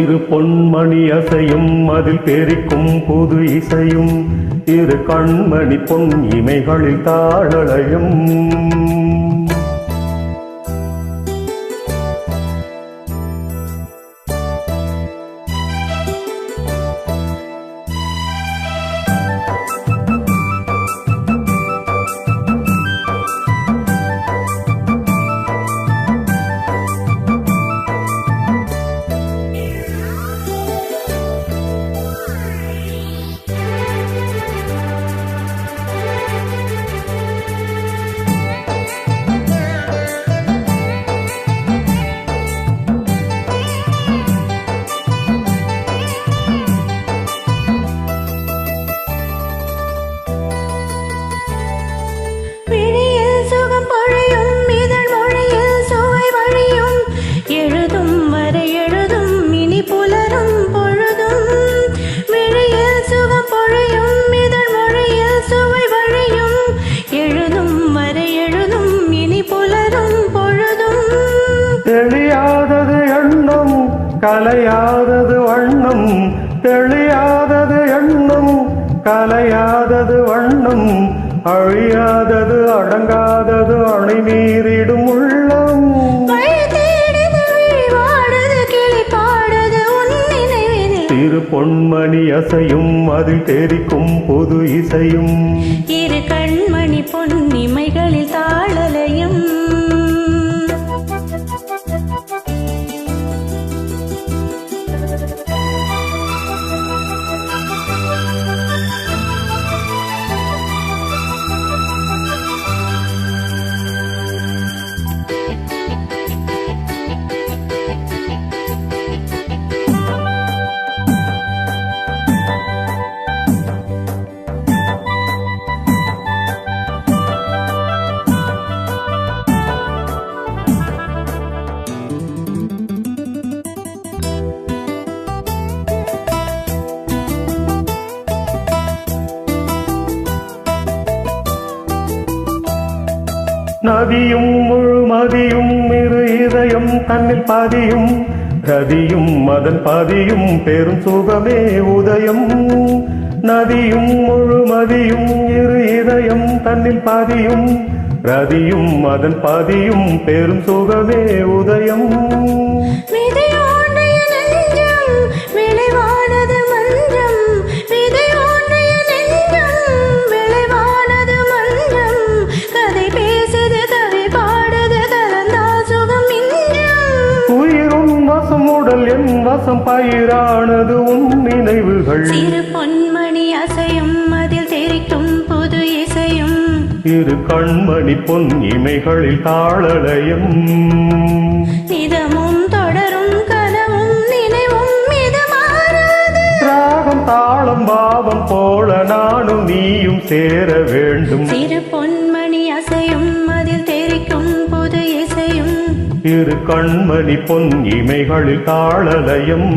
சிறு பொன்மணி அசையும் அதில் தெரிக்கும் புது இசையும் இரு கண்மணி பொன் இமைகளில் தாளலயம் தெளியாதது எண்ணம் கலையாதது வண்ணம் தெளியாதது எண்ணம் கலையாதது வண்ணம் அழியாதது அடங்காதது அணை மீறிடும் உள்ளம் சிறு பொன்மணி அசையும் அதில் தெரிக்கும் புது இசையும் இரு கண்மணி பொன்னிமைகளில் தாளலயம் நதியும் முழுமதியும் இரு இதயம் தன்னில் பதியும் ரதியும் அதன் பதியும் பெரும் சுகமே உதயம் நதியும் முழுமதியும் இரு இதயம் தன்னில் பதியும் ரதியும் அதன் பதியும் பெரும் சுகமே உதயம் உடல் என் வசம் பயிரானது உன் நினைவுகள் சிறு பொன்மணி அசையும் அதில் தெரிக்கும் புது இசையும் இரு கண்மணி பொன் இமைகளில் தாளலயம் நிதமும் தொடரும் கனவும் நினைவும் மிதமாறாது ராகம் தாளம் பாவம் போல நானும் நீயும் சேர வேண்டும் சிறு பொன்மணி அசையும் அதில் தெரிக்கும் புது இசையும் இரு கண்மணி பொன் இமைகளில் தாளலயம்